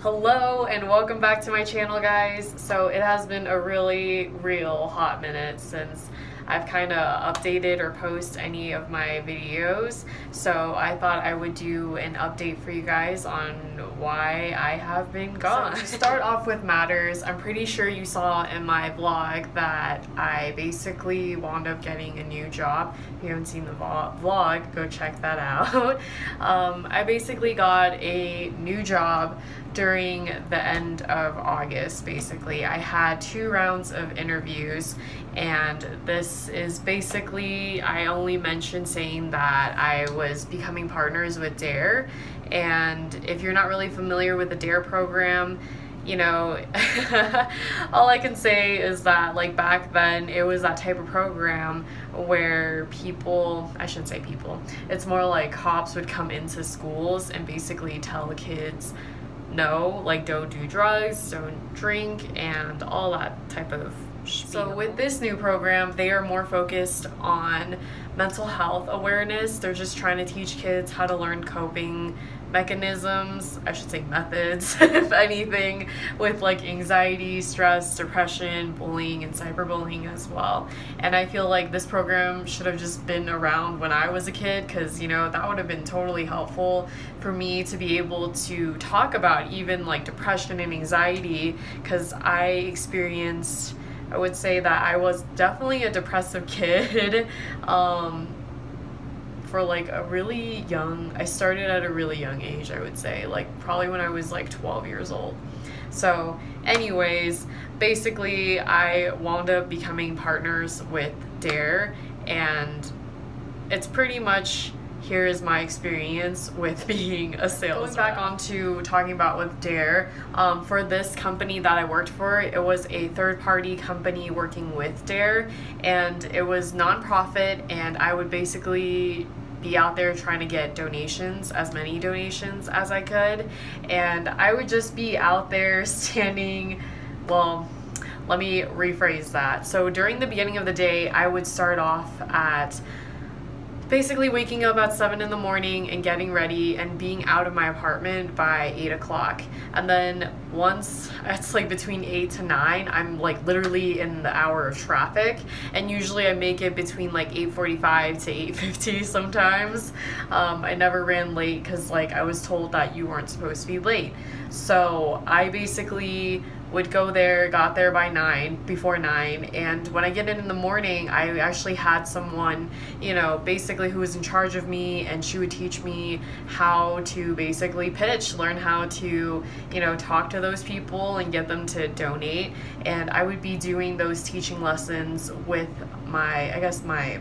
Hello and welcome back to my channel, guys. So it has been a real hot minute since I've kind of updated or post any of my videos, so I thought I would do an update for you guys on why I have been gone. So to start off with matters, I'm pretty sure you saw in my vlog that I basically wound up getting a new job. If you haven't seen the vlog, go check that out. I basically got a new job during the end of August. Basically, I had 2 rounds of interviews, and this is basically, I only mentioned saying that I was becoming partners with DARE. And if you're not really familiar with the DARE program, you know, all I can say is that, like, back then it was that type of program where people, I shouldn't say people, it's more like cops would come into schools and basically tell the kids no, like, don't do drugs, don't drink, and all that type of spiel. So with this new program, they are more focused on mental health awareness. They're just trying to teach kids how to learn coping mechanisms, I should say methods, if anything, with like anxiety, stress, depression, bullying, and cyberbullying as well. And I feel like this program should have just been around when I was a kid, because, you know, that would have been totally helpful for me to be able to talk about even like depression and anxiety, because I experienced, I would say that I was definitely a depressive kid. For like a really young, I started at a really young age, I would say, like probably when I was like 12 years old. So anyways, basically I wound up becoming partners with DARE, and it's pretty much, here is my experience with being a sales rep. Going back on to talking about with DARE, for this company that I worked for, it was a third-party company working with DARE, and it was nonprofit, and I would basically be out there trying to get donations, as many donations as I could, and I would just be out there standing, well, let me rephrase that. So during the beginning of the day, I would start off at basically waking up at 7 in the morning and getting ready and being out of my apartment by 8 o'clock. And then once it's like between 8 to 9, I'm like literally in the hour of traffic. And usually I make it between like 8:45 to 8:50 sometimes. I never ran late because like I was told that you weren't supposed to be late. So I basically would go there, got there by 9, before 9, and when I get in the morning, I actually had someone, you know, basically who was in charge of me, and she would teach me how to basically pitch, learn how to, you know, talk to those people and get them to donate. And I would be doing those teaching lessons with my, I guess my,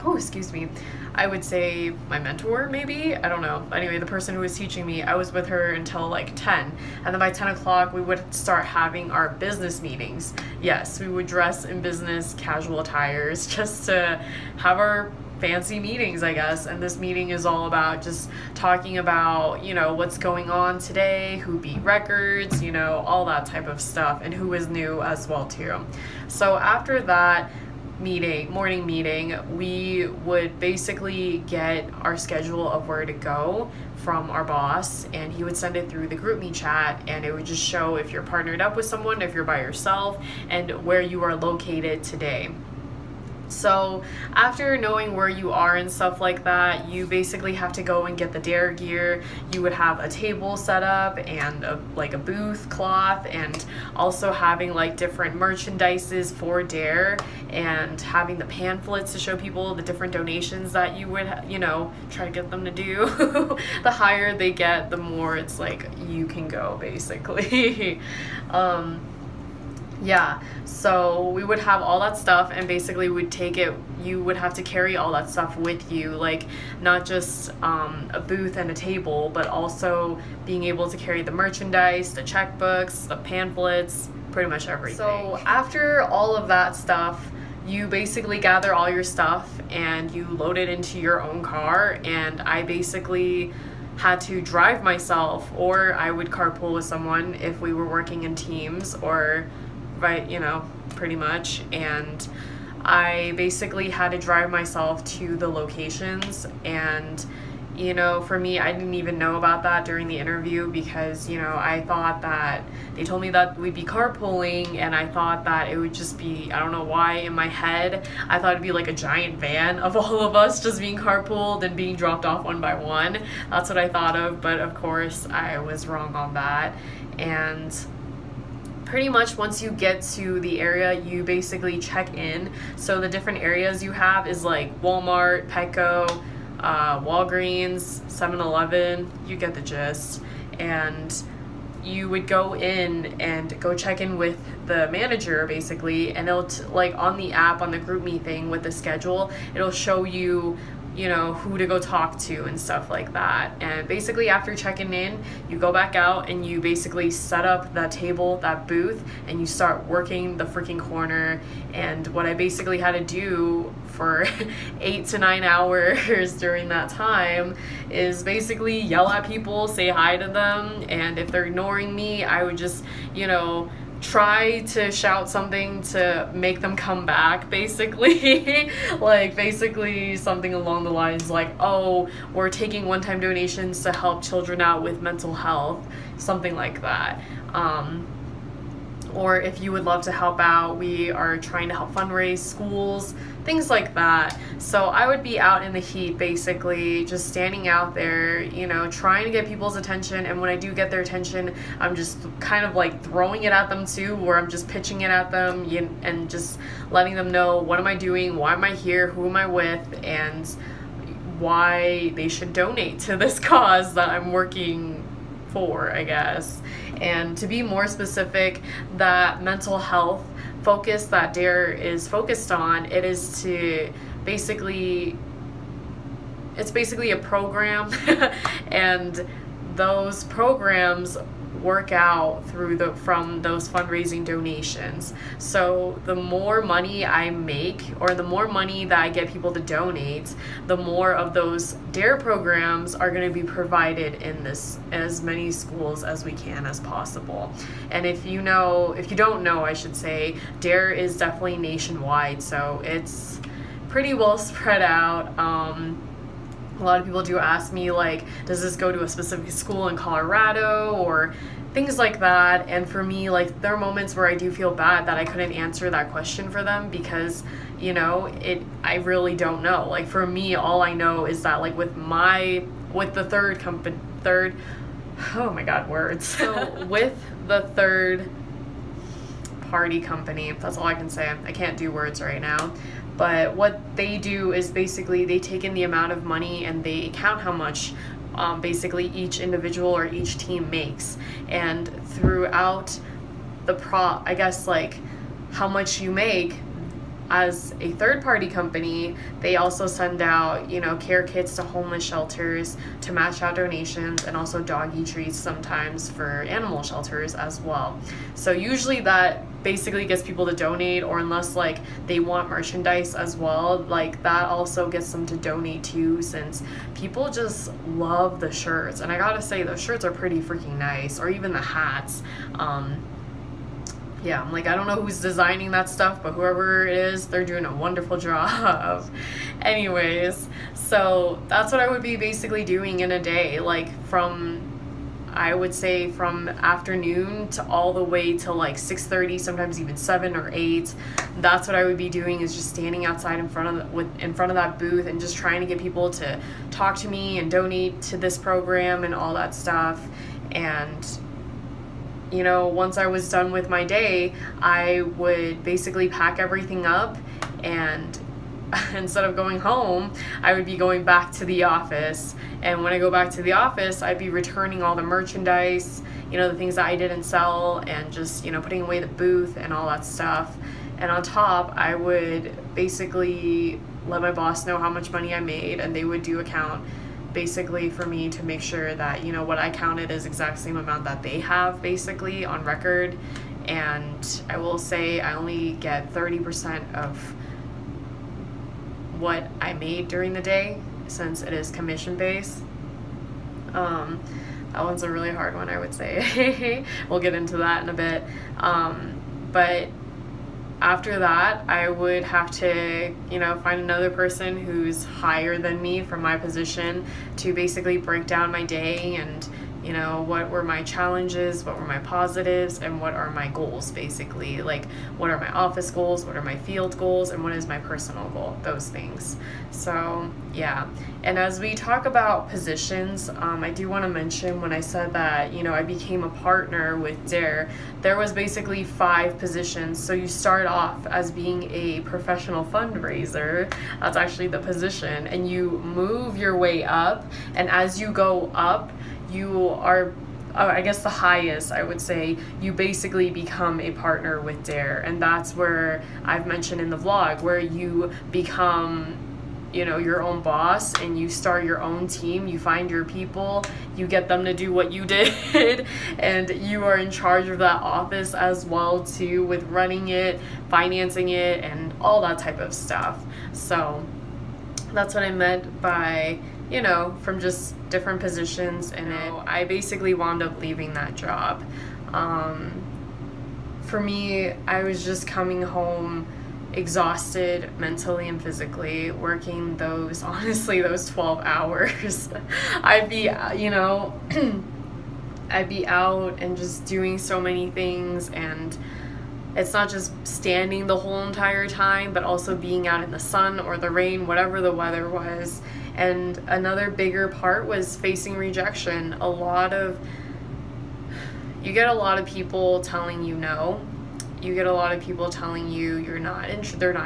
oh, excuse me, I would say my mentor, maybe? I don't know. Anyway, the person who was teaching me, I was with her until like 10. And then by 10 o'clock, we would start having our business meetings. Yes, we would dress in business casual attires just to have our fancy meetings, I guess. And this meeting is all about just talking about, you know, what's going on today, who beat records, you know, all that type of stuff, and who is new as well too. So after that morning meeting, we would basically get our schedule of where to go from our boss, and he would send it through the GroupMe chat, and it would just show if you're partnered up with someone, if you're by yourself, and where you are located today. So after knowing where you are and stuff like that, you basically have to go and get the DARE gear. You would have a table set up and like a booth cloth, and also having like different merchandises for DARE, and having the pamphlets to show people the different donations that you would, you know, try to get them to do. The higher they get, the more it's like you can go, basically. Yeah, so we would have all that stuff, and basically we'd take it, you would have to carry all that stuff with you, like not just a booth and a table, but also being able to carry the merchandise, the checkbooks, the pamphlets, pretty much everything. So after all of that stuff, you basically gather all your stuff and you load it into your own car, and I basically had to drive myself, or I would carpool with someone if we were working in teams, or right, you know, pretty much. And I basically had to drive myself to the locations, and you know, for me, I didn't even know about that during the interview because, you know, I thought that they told me that we'd be carpooling, and I thought that it would just be, I don't know why, in my head, I thought it'd be like a giant van of all of us just being carpooled and being dropped off one by one. That's what I thought of, but of course I was wrong on that. And pretty much once you get to the area, you basically check in. So the different areas you have is like Walmart, Petco, Walgreens, 7-Eleven, you get the gist. And you would go in and go check in with the manager basically, and it'll like on the app, on the group me thing with the schedule, it'll show you, you know, who to go talk to and stuff like that. And basically after checking in, you go back out and you basically set up that table, that booth, and you start working the freaking corner. And what I basically had to do for 8 to 9 hours during that time is basically yell at people, say hi to them, and if they're ignoring me, I would just, you know, try to shout something to make them come back, basically. Like basically something along the lines like, oh, we're taking one-time donations to help children out with mental health, something like that. Or if you would love to help out, we are trying to help fundraise schools, things like that. So I would be out in the heat, basically just standing out there, you know, trying to get people's attention. And when I do get their attention, I'm just kind of like throwing it at them too, where I'm just pitching it at them and just letting them know, what am I doing, why am I here, who am I with, and why they should donate to this cause that I'm working for, I guess. And to be more specific, that mental health focus that DARE is focused on, it is to basically, it's basically a program and those programs work out through from those fundraising donations. So the more money I make, or the more money that I get people to donate, the more of those DARE programs are going to be provided in as many schools as we can as possible. And if you don't know, I should say, DARE is definitely nationwide, so it's pretty well spread out. A lot of people do ask me, like, does this go to a specific school in Colorado or things like that? And for me, like, there are moments where I do feel bad that I couldn't answer that question for them because, you know, I really don't know. Like, for me, all I know is that, like, with the third, oh my God, words. So with the third party company, that's all I can say. I can't do words right now. But what they do is basically they take in the amount of money and they count how much basically each individual or each team makes. And throughout I guess, like, how much you make as a third-party company, they also send out, you know, care kits to homeless shelters to match out donations, and also doggy treats sometimes for animal shelters as well. So usually that basically gets people to donate, or unless, like, they want merchandise as well, like, that also gets them to donate too, since people just love the shirts. And I gotta say, those shirts are pretty freaking nice, or even the hats. Yeah, I'm like, I don't know who's designing that stuff, but whoever it is, they're doing a wonderful job. Anyways, so that's what I would be basically doing in a day, like I would say from afternoon to all the way till like 6:30, sometimes even 7 or 8. That's what I would be doing, is just standing outside in front of that booth and just trying to get people to talk to me and donate to this program and all that stuff. And you know, once I was done with my day, I would basically pack everything up, and instead of going home, I would be going back to the office. And when I go back to the office, I'd be returning all the merchandise, you know, the things that I didn't sell, and just, you know, putting away the booth and all that stuff. And on top, I would basically let my boss know how much money I made, and they would do a count basically for me to make sure that, you know, what I counted is exact same amount that they have basically on record. And I will say I only get 30% of what I made during the day, since it is commission based. That one's a really hard one, I would say. We'll get into that in a bit. But after that, I would have to, find another person who's higher than me from my position to basically break down my day and, what were my challenges, what were my positives, and what are my goals, basically. Like, what are my office goals, what are my field goals, and what is my personal goal, those things. So, yeah. And as we talk about positions, I do want to mention when I said that, I became a partner with Dare, there was basically 5 positions. So you start off as being a professional fundraiser, that's actually the position, and you move your way up, and as you go up, you are, I guess the highest, I would say, you basically become a partner with Dare. And that's where I've mentioned in the vlog, where you become, your own boss, and you start your own team, you find your people, you get them to do what you did, and you are in charge of that office as well too, with running it, financing it, and all that type of stuff. So that's what I meant by, from just different positions in it. I basically wound up leaving that job. For me, I was just coming home exhausted mentally and physically, working those 12 hours. I'd be, I'd be out and just doing so many things, and it's not just standing the whole entire time, but also being out in the sun or the rain, whatever the weather was. And another bigger part was facing rejection. You get a lot of people telling you no. You get a lot of people telling you they're not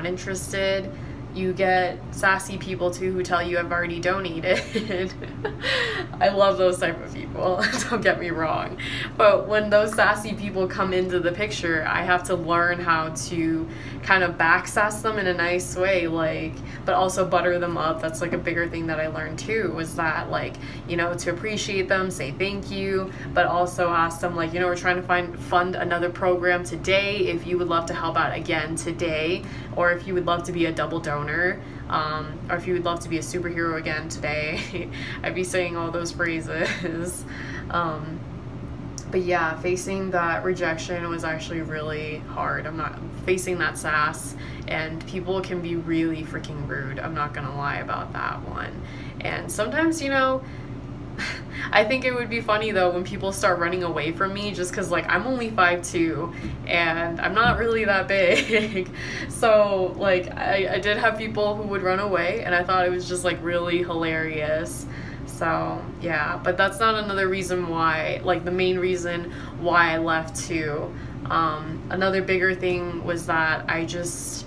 interested. You get sassy people too who tell you I've already donated. I love those type of people, don't get me wrong. But when those sassy people come into the picture, I have to learn how to kind of backsass them in a nice way, but also butter them up. That's like a bigger thing that I learned too, was that to appreciate them, say thank you, but also ask them we're trying to fund another program today, if you would love to help out again today, or if you would love to be a double donor, or if you would love to be a superhero again today. I'd be saying all those phrases. But yeah, facing that rejection was actually really hard. I'm not facing that sass, and people can be really freaking rude. I'm not gonna lie about that one. And sometimes, I think it would be funny though when people start running away from me, just because I'm only 5'2" and I'm not really that big. So I did have people who would run away, and I thought it was just really hilarious. So yeah, but that's not another reason why, the main reason why I left too. Another bigger thing was that I just,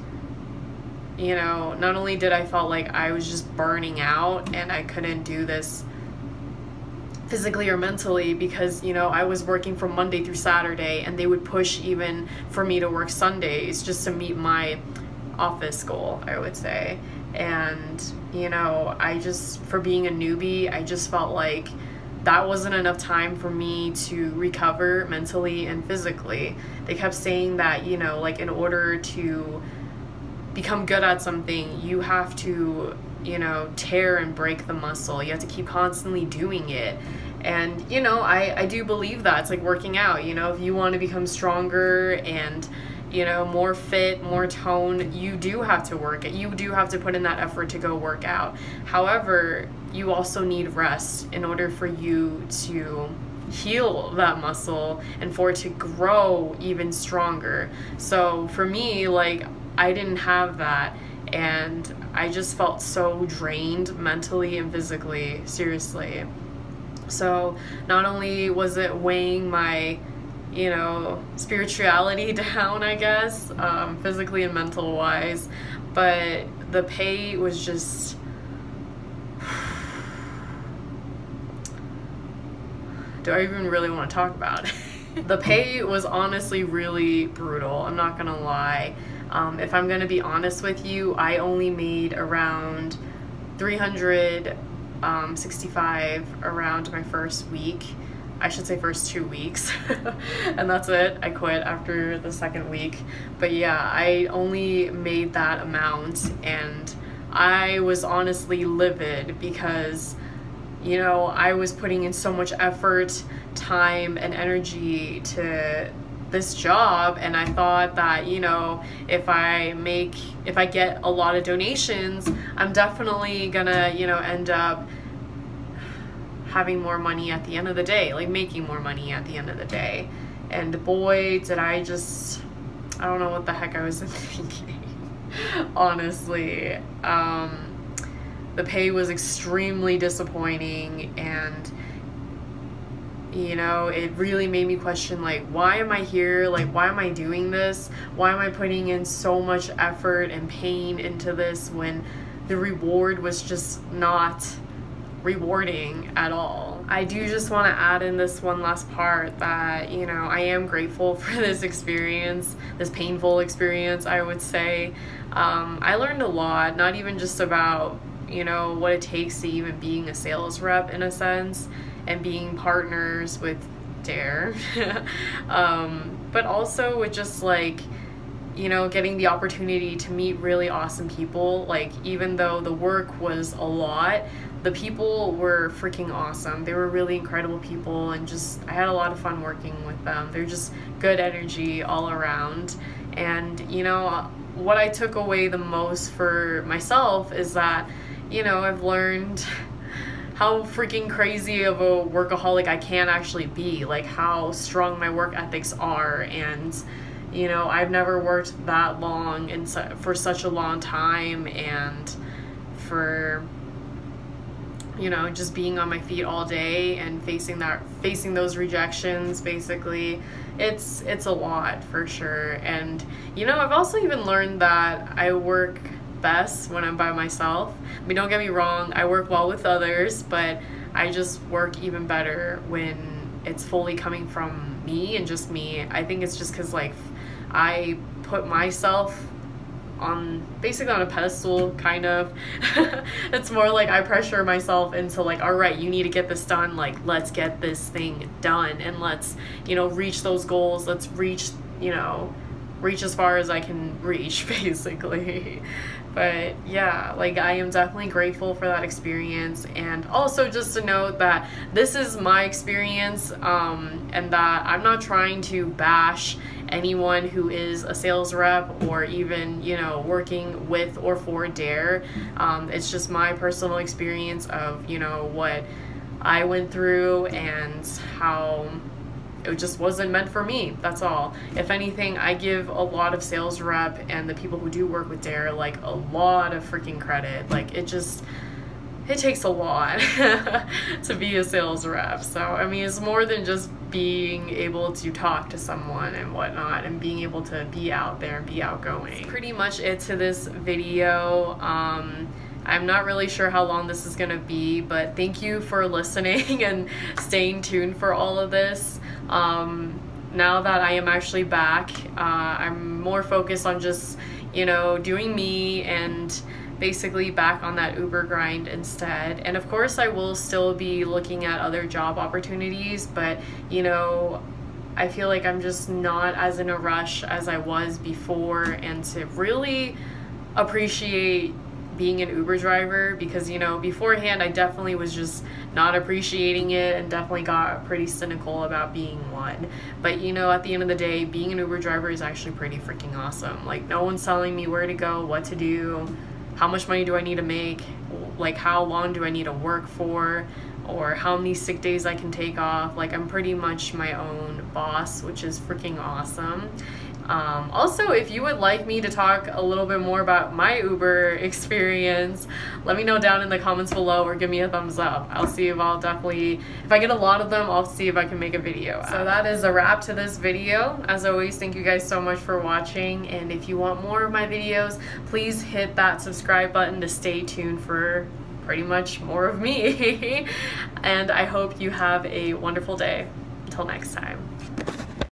not only did I felt like I was just burning out and I couldn't do this physically or mentally, because I was working from Monday through Saturday, and they would push even for me to work Sundays just to meet my office goal, I would say. And I just, for being a newbie, I just felt like that wasn't enough time for me to recover mentally and physically. They kept saying that in order to become good at something, you have to tear and break the muscle. You have to keep constantly doing it. And I do believe that. It's like working out. If you want to become stronger and more fit, more tone, you do have to work it. You do have to put in that effort to go work out. However, you also need rest in order for you to heal that muscle and for it to grow even stronger. So for me, I didn't have that, and I just felt so drained mentally and physically, seriously. So not only was it weighing my spirituality down, I guess, physically and mental wise, but the pay was just, do I even really want to talk about it? The pay was honestly really brutal, I'm not gonna lie. If I'm gonna be honest with you, I only made around 365 around my first week. I should say first 2 weeks. And that's it. I quit after the second week. But yeah, I only made that amount, and I was honestly livid because I was putting in so much effort, time, and energy to this job, and I thought that, you know, if I get a lot of donations, I'm definitely gonna, you know, end up having more money at the end of the day, like making more money at the end of the day. And boy, did I don't know what the heck I was thinking. Honestly, the pay was extremely disappointing, and you know, it really made me question, like, why am I here? Like, why am I doing this? Why am I putting in so much effort and pain into this when the reward was just not rewarding at all? I do just want to add in this one last part that, you know, I am grateful for this experience, this painful experience, I would say. I learned a lot, not even just about, you know, what it takes to even being a sales rep in a sense, and being partners with Dare, but also with just, like, you know, getting the opportunity to meet really awesome people. Like, even though the work was a lot, the people were freaking awesome. They were really incredible people, and just, I had a lot of fun working with them. They're just good energy all around. And, you know, what I took away the most for myself is that, you know, I've learned how freaking crazy of a workaholic I can actually be, like how strong my work ethics are. And, you know, I've never worked that long and for such a long time, and for, you know, just being on my feet all day and facing those rejections, basically, it's a lot for sure. And, you know, I've also even learned that I work best when I'm by myself. I mean, don't get me wrong, I work well with others, but I just work even better when it's fully coming from me and just me. I think it's just because, like, I put myself basically on a pedestal, kind of. It's more like I pressure myself into, like, all right, you need to get this done, like, let's get this thing done, and let's, you know, reach those goals, let's reach as far as I can reach, basically. But yeah, like, I am definitely grateful for that experience. And also just to note that this is my experience, and that I'm not trying to bash anyone who is a sales rep or even, you know, working with or for Dare. It's just my personal experience of, you know, what I went through and how it just wasn't meant for me. That's all. If anything, I give a lot of sales rep and the people who do work with Dare, like, a lot of freaking credit. Like, it takes a lot to be a sales rep. So, I mean, it's more than just being able to talk to someone and whatnot, and being able to be out there and be outgoing. That's pretty much it to this video. I'm not really sure how long this is gonna be, but thank you for listening and staying tuned for all of this. Now that I am actually back, I'm more focused on just, you know, doing me and basically back on that Uber grind instead. And of course I will still be looking at other job opportunities, but, you know, I feel like I'm just not as in a rush as I was before, and to really appreciate being an Uber driver, because, you know, beforehand I definitely was just not appreciating it and definitely got pretty cynical about being one. But, you know, at the end of the day, being an Uber driver is actually pretty freaking awesome. Like, no one's telling me where to go, what to do, how much money do I need to make, like, how long do I need to work for, or how many sick days I can take off. Like, I'm pretty much my own boss, which is freaking awesome. Also, if you would like me to talk a little bit more about my Uber experience, let me know down in the comments below, or give me a thumbs up. I'll see if if I get a lot of them, I'll see if I can make a video. So that is a wrap to this video. As always, thank you guys so much for watching, and if you want more of my videos, please hit that subscribe button to stay tuned for pretty much more of me. And I hope you have a wonderful day. Until next time.